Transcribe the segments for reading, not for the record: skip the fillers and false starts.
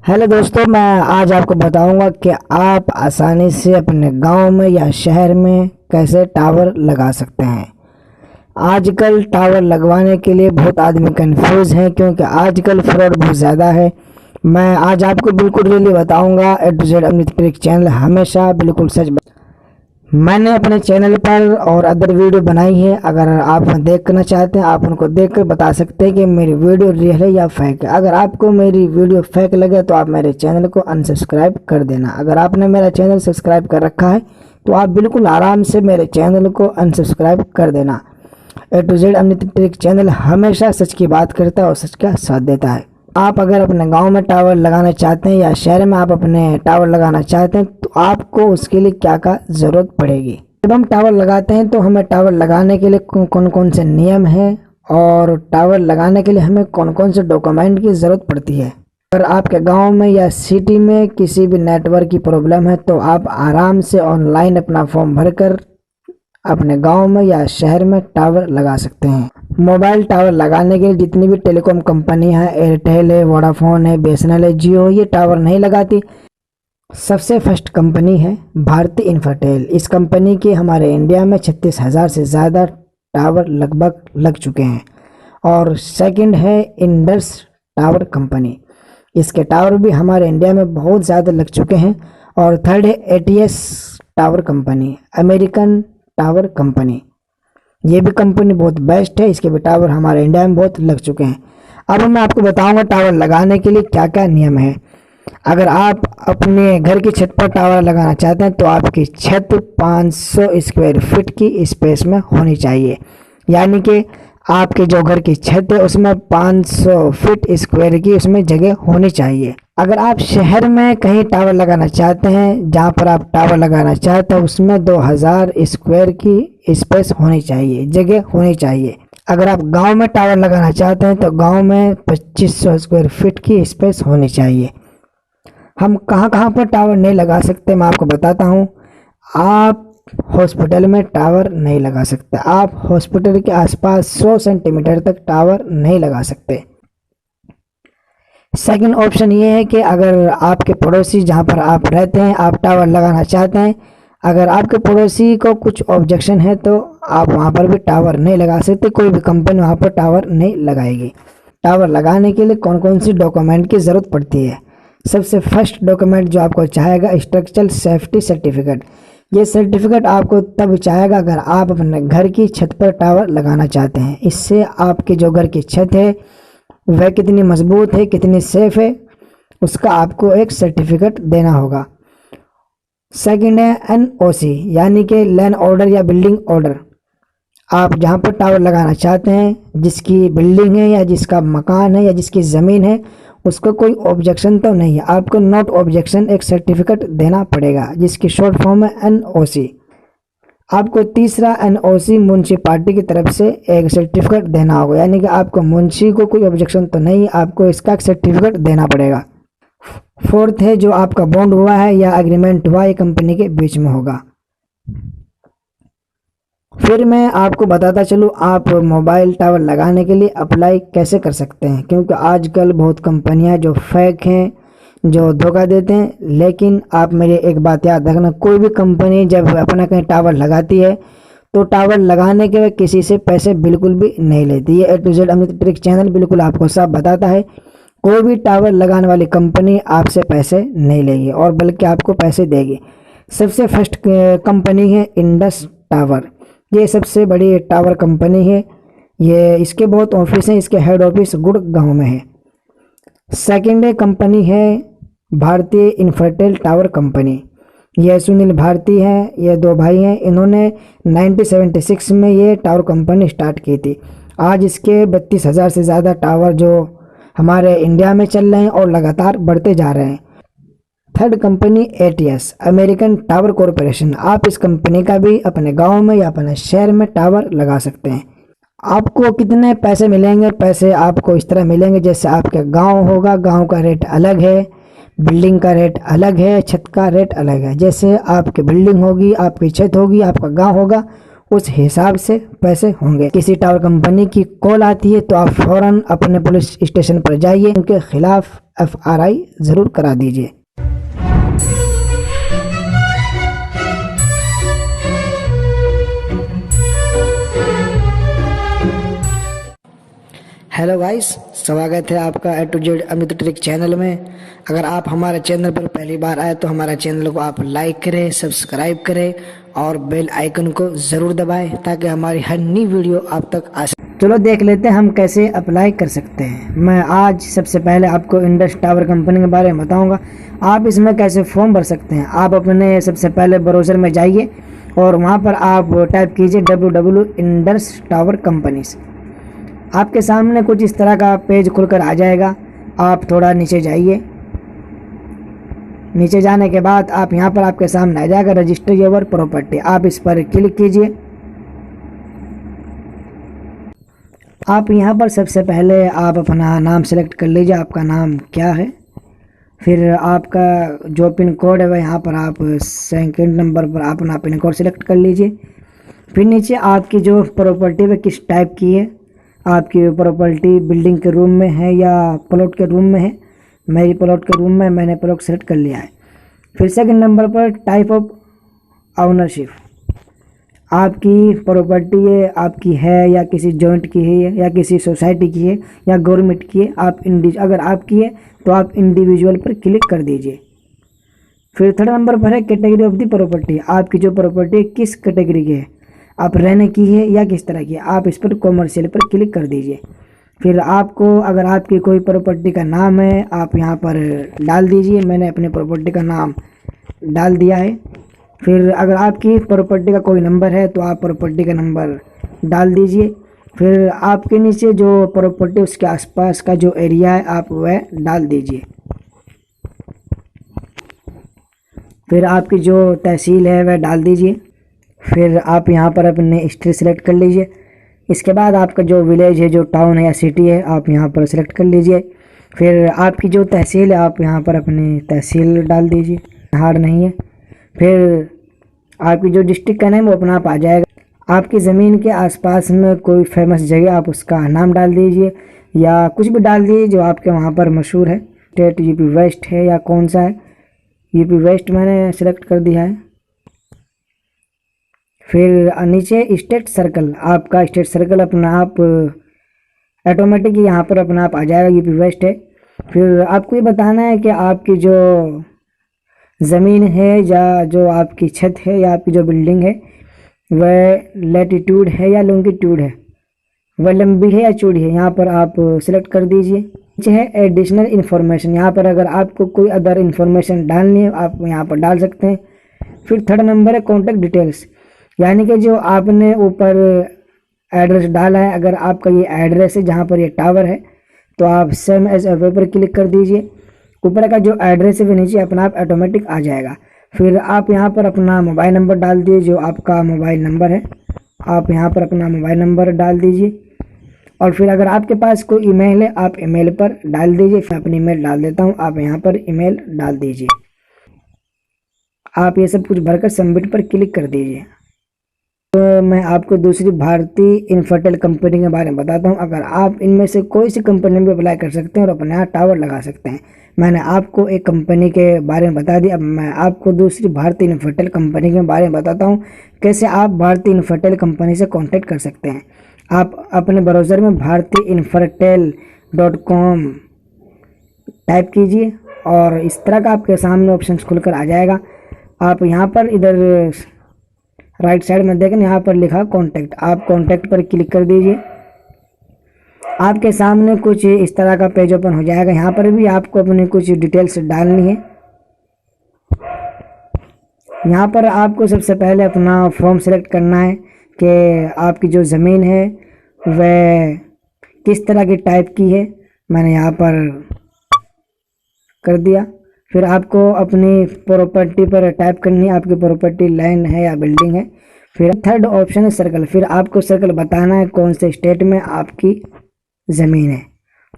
Hello दोस्तों, मैं आज आपको बताऊंगा कि आप आसानी से अपने गांव में या शहर में कैसे टावर लगा सकते हैं। आजकल टावर लगवाने के लिए बहुत आदमी कंफ्यूज हैं क्योंकि आजकल फ्रॉड बहुत ज़्यादा है। मैं आज आपको बिल्कुल रियली बताऊंगा। A to Z Amrit trick channel हमेशा बिल्कुल सच मैंने अपने चैनल पर और अदर वीडियो बनाई है। अगर आप देखना चाहते हैं आप उनको देखकर बता सकते हैं कि मेरी वीडियो रियल है या फेक है। अगर आपको मेरी वीडियो फेक लगे तो आप मेरे चैनल को अनसब्सक्राइब कर देना। अगर आपने मेरा चैनल सब्सक्राइब कर रखा है तो आप बिल्कुल आराम से मेरे चैनल को अनसब्सक्राइब कर देना। A to Z Amrit trick channel हमेशा सच की बात करता है और सच का साथ देता है। आप अगर अपने गांव में टावर लगाना चाहते हैं या शहर में आप अपने टावर लगाना चाहते हैं तो आपको उसके लिए क्या क्या ज़रूरत पड़ेगी। जब हम टावर लगाते हैं तो हमें टावर लगाने के लिए कौन कौन से नियम हैं और टावर लगाने के लिए हमें कौन कौन से डॉक्यूमेंट की ज़रूरत पड़ती है। अगर आपके गांव में या सिटी में किसी भी नेटवर्क की प्रॉब्लम है तो आप आराम से ऑनलाइन अपना फॉर्म भरकर अपने गांव में या शहर में टावर लगा सकते हैं। मोबाइल टावर लगाने के लिए जितनी भी टेलीकॉम कंपनी है, एयरटेल है, वोडाफोन है, बीएसएनएल है, जियो, ये टावर नहीं लगाती। सबसे फर्स्ट कंपनी है भारती इन्फोटेल। इस कंपनी के हमारे इंडिया में 36,000 से ज़्यादा टावर लगभग लग चुके हैं। और सेकंड है इंडस टावर कंपनी। इसके टावर भी हमारे इंडिया में बहुत ज़्यादा लग चुके हैं। और थर्ड है ATS tower company, American tower company. ये भी कंपनी बहुत बेस्ट है, इसके भी टावर हमारे इंडिया में बहुत लग चुके हैं। अब मैं आपको बताऊंगा टावर लगाने के लिए क्या क्या नियम है। अगर आप अपने घर की छत पर टावर लगाना चाहते हैं तो आपकी छत 500 स्क्वायर फीट की स्पेस में होनी चाहिए। यानी कि आपके जो घर की छत है उसमें 500 फीट स्क्वायर की उसमें जगह होनी चाहिए। अगर आप शहर में कहीं टावर लगाना चाहते हैं, जहाँ पर आप टावर लगाना चाहते हैं उसमें 2000 स्क्वायर की स्पेस होनी चाहिए, जगह होनी चाहिए। अगर आप गांव में टावर लगाना चाहते हैं तो गांव में 2500 स्क्वायर फीट की स्पेस होनी चाहिए। हम कहाँ कहाँ पर टावर नहीं लगा सकते मैं आपको बताता हूँ। आप हॉस्पिटल में टावर नहीं लगा सकते। आप हॉस्पिटल के आसपास 100 सेंटीमीटर तक टावर नहीं लगा सकते। सेकंड ऑप्शन ये है कि अगर आपके पड़ोसी जहाँ पर आप रहते हैं आप टावर लगाना चाहते हैं, अगर आपके पड़ोसी को कुछ ऑब्जेक्शन है तो आप वहाँ पर भी टावर नहीं लगा सकते। कोई भी कंपनी वहाँ पर टावर नहीं लगाएगी। टावर लगाने के लिए कौन कौन सी डॉक्यूमेंट की ज़रूरत पड़ती है। सबसे फर्स्ट डॉक्यूमेंट जो आपको चाहेगा स्ट्रक्चरल सेफ्टी सर्टिफिकेट। ये सर्टिफिकेट आपको तब चाहेगा अगर आप अपने घर की छत पर टावर लगाना चाहते हैं। इससे आपके जो घर की छत है वह कितनी मजबूत है, कितनी सेफ है, उसका आपको एक सर्टिफिकेट देना होगा। सेकंड है एनओसी यानी कि लैंड ऑर्डर या बिल्डिंग ऑर्डर। आप जहां पर टावर लगाना चाहते हैं, जिसकी बिल्डिंग है या जिसका मकान है या जिसकी ज़मीन है, उसको कोई ऑब्जेक्शन तो नहीं है, आपको नॉट ऑब्जेक्शन एक सर्टिफिकेट देना पड़ेगा जिसकी शॉर्ट फॉर्म है एनओसी। आपको तीसरा एनओसी म्यूनसिपालिटी की तरफ से एक सर्टिफिकेट देना होगा, यानी कि आपको मुंशी को कोई ऑब्जेक्शन तो नहीं, आपको इसका एक सर्टिफिकेट देना पड़ेगा। फोर्थ है जो आपका बॉन्ड हुआ है या एग्रीमेंट हुआ है कंपनी के बीच में होगा। फिर मैं आपको बताता चलूँ आप मोबाइल टावर लगाने के लिए अप्लाई कैसे कर सकते हैं, क्योंकि आजकल बहुत कंपनियां जो फेक हैं, जो धोखा देते हैं। लेकिन आप मेरी एक बात याद रखना, कोई भी कंपनी जब अपना कहीं टावर लगाती है तो टावर लगाने के बाद किसी से पैसे बिल्कुल भी नहीं लेती है। A to Z Amrit trick channel बिल्कुल आपको सब बताता है। कोई भी टावर लगाने वाली कंपनी आपसे पैसे नहीं लेगी और बल्कि आपको पैसे देगी। सबसे फर्स्ट कंपनी है इंडस टावर। ये सबसे बड़ी टावर कंपनी है। ये इसके बहुत ऑफिस हैं, इसके हेड ऑफिस गुड़गांव में है। सेकेंड कंपनी है भारतीय इन्फोटेल टावर कंपनी। यह सुनील भारती हैं, ये दो भाई हैं। इन्होंने 1976 में ये टावर कंपनी स्टार्ट की थी। आज इसके 32,000 से ज़्यादा टावर जो हमारे इंडिया में चल रहे हैं और लगातार बढ़ते जा रहे हैं। Third company ATS American tower corporation. आप इस कंपनी का भी अपने गांव में या अपने शहर में टावर लगा सकते हैं। आपको कितने पैसे मिलेंगे? पैसे आपको इस तरह मिलेंगे जैसे आपके गांव होगा, गांव का रेट अलग है, बिल्डिंग का रेट अलग है, छत का रेट अलग है। जैसे आपकी बिल्डिंग होगी, आपकी छत होगी, आपका गांव होगा, उस हिसाब से पैसे होंगे। किसी टावर कंपनी की कॉल आती है तो आप फौरन अपने पुलिस स्टेशन पर जाइए, उनके खिलाफ FRI ज़रूर करा दीजिए। हेलो गाइस, स्वागत है आपका A to Z Amit trick channel में। अगर आप हमारे चैनल पर पहली बार आए तो हमारे चैनल को आप लाइक करें, सब्सक्राइब करें और बेल आइकन को ज़रूर दबाएं ताकि हमारी हर नई वीडियो आप तक आ सके। चलो देख लेते हैं हम कैसे अप्लाई कर सकते हैं। मैं आज सबसे पहले आपको इंडस टावर कंपनी के बारे में बताऊँगा। आप इसमें कैसे फॉर्म भर सकते हैं। आप अपने सबसे पहले ब्राउज़र में जाइए और वहाँ पर आप टाइप कीजिए www.indus-tower-companies। आपके सामने कुछ इस तरह का पेज खुलकर आ जाएगा। आप थोड़ा नीचे जाइए। नीचे जाने के बाद आप यहाँ पर आपके सामने आ जाएगा रजिस्टर योर प्रॉपर्टी। आप इस पर क्लिक कीजिए। आप यहाँ पर सबसे पहले आप अपना नाम सेलेक्ट कर लीजिए, आपका नाम क्या है। फिर आपका जो पिन कोड है वह यहाँ पर आप सेकंड नंबर पर अपना पिन कोड सेलेक्ट कर लीजिए। फिर नीचे आपकी जो प्रॉपर्टी वह किस टाइप की है। आपकी प्रॉपर्टी बिल्डिंग के रूम में है या प्लॉट के रूम में है। मेरी प्लॉट के रूम में, मैंने प्लॉट सेलेक्ट कर लिया है। फिर सेकंड नंबर पर टाइप ऑफ ओनरशिप। आपकी प्रॉपर्टी है, आपकी है या किसी जॉइंट की है या किसी सोसाइटी की है या गवर्नमेंट की है। आप अगर आपकी है तो आप इंडिविजुअल पर क्लिक कर दीजिए। फिर थर्ड नंबर पर है कैटेगरी ऑफ द प्रॉपर्टी। आपकी जो प्रॉपर्टी किस कैटेगरी की है, आप रहने की है या किस तरह की है। आप इस पर कॉमर्शियल पर क्लिक कर दीजिए। फिर आपको अगर आपकी कोई प्रॉपर्टी का नाम है आप यहाँ पर डाल दीजिए। मैंने अपनी प्रॉपर्टी का नाम डाल दिया है। फिर अगर आपकी प्रॉपर्टी का कोई नंबर है तो आप प्रॉपर्टी का नंबर डाल दीजिए। फिर आपके नीचे जो प्रॉपर्टी उसके आसपास का जो एरिया है आप वह डाल दीजिए। फिर आपकी जो तहसील है वह डाल दीजिए। फिर आप यहाँ पर अपने स्टेट सेलेक्ट कर लीजिए। इसके बाद आपका जो विलेज है, जो टाउन है या सिटी है, आप यहाँ पर सेलेक्ट कर लीजिए। फिर आपकी जो तहसील है आप यहाँ पर अपनी तहसील डाल दीजिए, हार्ड नहीं है। फिर आपकी जो डिस्ट्रिक्ट का नाम वो अपना आप आ जाएगा। आपकी ज़मीन के आसपास में कोई फेमस जगह आप उसका नाम डाल दीजिए या कुछ भी डाल दीजिए जो आपके वहाँ पर मशहूर है। स्टेट यूपी वेस्ट है या कौन सा है, यूपी वेस्ट मैंने सेलेक्ट कर दिया है। फिर नीचे स्टेट सर्कल, आपका स्टेट सर्कल अपना आप ऑटोमेटिक यहाँ पर अपना आप आ जाएगा, यूपी वेस्ट है। फिर आपको ये बताना है कि आपकी जो ज़मीन है या जो आपकी छत है या आपकी जो बिल्डिंग है वह लैटिट्यूड है या लॉन्गिट्यूड है, वह लंबी है या चौड़ी है। यहाँ पर आप सिलेक्ट कर दीजिए। नीचे है एडिशनल इन्फॉर्मेशन। यहाँ पर अगर आपको कोई अदर इन्फॉर्मेशन डालनी है आप यहाँ पर डाल सकते हैं। फिर थर्ड नंबर है कॉन्टैक्ट डिटेल्स, यानी कि जो आपने ऊपर एड्रेस डाला है, अगर आपका ये एड्रेस है जहाँ पर ये टावर है तो आप सेम एज अवे पर क्लिक कर दीजिए। ऊपर का जो एड्रेस है वो नीचे अपना आप ऑटोमेटिक आ जाएगा। फिर आप यहाँ पर अपना मोबाइल नंबर डाल दीजिए, जो आपका मोबाइल नंबर है आप यहाँ पर अपना मोबाइल नंबर डाल दीजिए। और फिर अगर आपके पास कोई ईमेल है आप ईमेल पर डाल दीजिए। फिर अपनी ईमेल डाल देता हूँ, आप यहाँ पर ईमेल डाल दीजिए। आप ये सब कुछ भरकर सबमिट पर क्लिक कर दीजिए। तो मैं आपको दूसरी भारतीय इन्फर्टेल कंपनी के बारे में बताता हूं। अगर आप इनमें से कोई सी कंपनी में अप्लाई कर सकते हैं और अपने यहाँ टावर लगा सकते हैं। मैंने आपको एक कंपनी के बारे में बता दिया। अब मैं आपको दूसरी भारतीय इन्फर्टेल कंपनी के बारे में बताता हूं कैसे आप भारतीय इन्फर्टेल कंपनी से कांटेक्ट कर सकते हैं। आप अपने ब्राउज़र में bhartiinfertel.com टाइप कीजिए और इस तरह का आपके सामने ऑप्शन खुलकर आ जाएगा। आप यहाँ पर इधर राइट साइड में देखें, यहाँ पर लिखा कॉन्टैक्ट, आप कॉन्टैक्ट पर क्लिक कर दीजिए। आपके सामने कुछ इस तरह का पेज ओपन हो जाएगा। यहाँ पर भी आपको अपनी कुछ डिटेल्स डालनी है। यहाँ पर आपको सबसे पहले अपना फॉर्म सेलेक्ट करना है कि आपकी जो ज़मीन है वह किस तरह की टाइप की है। मैंने यहाँ पर कर दिया। फिर आपको अपनी प्रॉपर्टी पर टाइप करनी है, आपकी प्रॉपर्टी लैंड है या बिल्डिंग है। फिर थर्ड ऑप्शन है सर्कल। फिर आपको सर्कल बताना है कौन से स्टेट में आपकी ज़मीन है,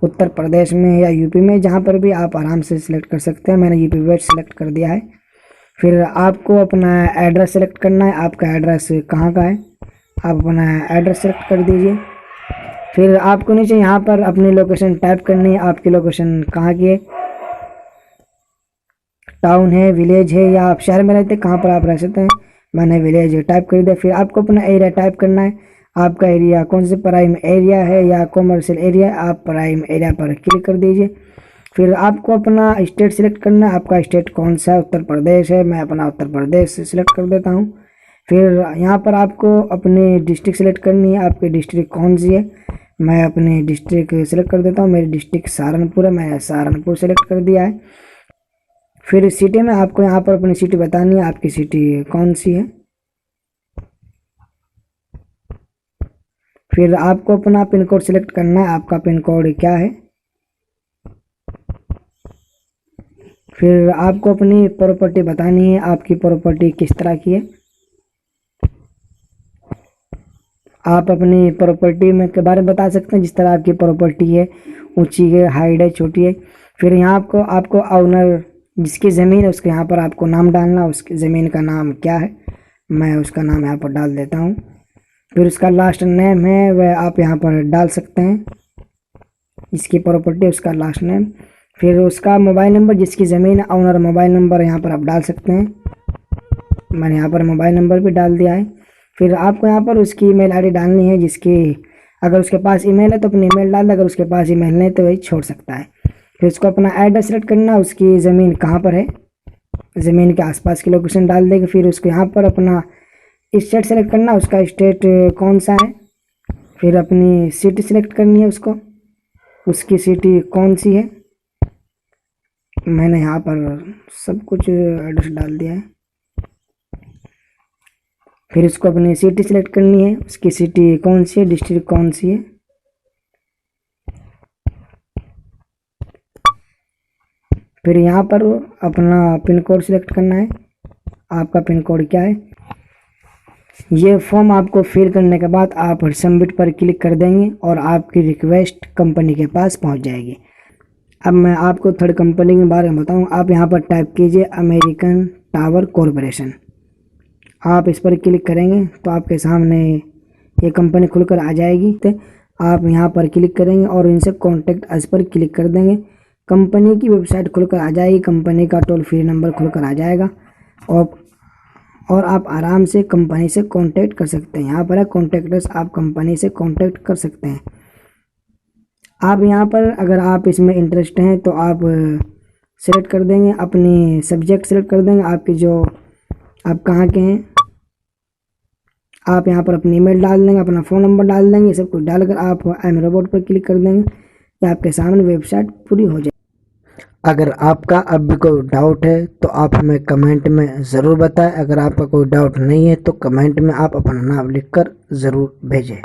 उत्तर प्रदेश में या यूपी में, जहाँ पर भी आप आराम से सिलेक्ट कर सकते हैं। मैंने यूपी वेस्ट सेलेक्ट कर दिया है। फिर आपको अपना एड्रेस सेलेक्ट करना है, आपका एड्रेस कहाँ का है, आप अपना एड्रेस सेलेक्ट कर दीजिए। फिर आपको नीचे यहाँ पर अपनी लोकेशन टाइप करनी है, आपकी लोकेशन कहाँ की है। टाउन है, विलेज है, या आप शहर में रहते हैं, कहाँ पर आप रह सकते हैं। मैंने विलेज टाइप कर दिया। फिर आपको अपना एरिया टाइप करना है, आपका एरिया कौन से प्राइम एरिया है या कॉमर्शियल एरिया है, आप प्राइम एरिया पर क्लिक कर दीजिए। फिर आपको अपना स्टेट सिलेक्ट करना है, आपका स्टेट कौन सा है, उत्तर प्रदेश है, मैं अपना उत्तर प्रदेश सिलेक्ट कर देता हूँ। फिर यहाँ पर आपको अपनी डिस्ट्रिक्ट सिलेक्ट करनी है, आपकी डिस्ट्रिक्ट कौन सी है, मैं अपनी डिस्ट्रिक्ट सिलेक्ट कर देता हूँ। मेरी डिस्ट्रिक्ट सहारनपुर है, मैंने सहारनपुर सेलेक्ट कर दिया है। फिर सिटी में आपको यहाँ पर अपनी सिटी बतानी है, आपकी सिटी कौन सी है। फिर आपको अपना पिन कोड सिलेक्ट करना है, आपका पिन कोड क्या है। फिर आपको अपनी प्रॉपर्टी बतानी है, आपकी प्रॉपर्टी किस तरह की है। आप अपनी प्रॉपर्टी में के बारे में बता सकते हैं, जिस तरह आपकी प्रॉपर्टी है, ऊंची है, हाइट है, छोटी है। फिर यहाँ आपको ऑनर जिसकी ज़मीन है उसके यहाँ पर आपको नाम डालना, उसकी ज़मीन का नाम क्या है, मैं उसका नाम यहाँ पर डाल देता हूँ। फिर उसका लास्ट नेम है वह आप यहाँ पर डाल सकते हैं, इसकी प्रॉपर्टी उसका लास्ट नेम। फिर उसका मोबाइल नंबर, जिसकी ज़मीन है ऑनर मोबाइल नंबर यहाँ पर आप डाल सकते हैं, मैंने यहाँ पर मोबाइल नंबर भी डाल दिया है। फिर आपको यहाँ पर उसकी ईमेल आईडी डालनी है, जिसकी अगर उसके पास ईमेल है तो अपनी ईमेल डाल दे, अगर उसके पास ईमेल नहीं तो वही छोड़ सकता है। फिर उसको अपना एड्रेस सेलेक्ट करना, उसकी ज़मीन कहाँ पर है, ज़मीन के आसपास की लोकेशन डाल देगी। फिर उसको यहाँ पर अपना स्टेट सेलेक्ट करना, उसका स्टेट कौन सा है। फिर अपनी सिटी सेलेक्ट करनी है उसको, उसकी सिटी कौन सी है, मैंने यहाँ पर सब कुछ एड्रेस डाल दिया है। फिर उसको अपनी सिटी सेलेक्ट करनी है, उसकी सिटी कौन सी है, डिस्ट्रिक्ट कौन सी है। फिर यहाँ पर अपना पिन कोड सिलेक्ट करना है, आपका पिन कोड क्या है। ये फॉर्म आपको फिल करने के बाद आप सबमिट पर क्लिक कर देंगे और आपकी रिक्वेस्ट कंपनी के पास पहुँच जाएगी। अब मैं आपको थर्ड कंपनी के बारे में बताऊँ। आप यहाँ पर टाइप कीजिए अमेरिकन टावर कॉरपोरेशन। आप इस पर क्लिक करेंगे तो आपके सामने ये कंपनी खुलकर आ जाएगी। तो आप यहाँ पर क्लिक करेंगे और इनसे कॉन्टैक्ट अस पर क्लिक कर देंगे। कंपनी की वेबसाइट खुलकर आ जाएगी, कंपनी का टोल फ्री नंबर खुलकर आ जाएगा और आप आराम से कंपनी से कॉन्टैक्ट कर सकते हैं। यहाँ पर है कॉन्टैक्ट अस, आप कंपनी से कॉन्टैक्ट कर सकते हैं। आप यहाँ पर अगर आप इसमें इंटरेस्ट हैं तो आप सेलेक्ट कर देंगे, अपनी सब्जेक्ट सेलेक्ट कर देंगे, आपकी जो आप कहाँ के हैं। आप यहाँ पर अपनी ईमेल डाल देंगे, अपना फ़ोन नंबर डाल देंगे, सब कुछ डालकर आप आई एम रोबोट पर क्लिक कर देंगे या आपके सामने वेबसाइट पूरी हो जाए। अगर आपका अब भी कोई डाउट है तो आप हमें कमेंट में ज़रूर बताएं। अगर आपका कोई डाउट नहीं है तो कमेंट में आप अपना नाम लिखकर ज़रूर भेजें।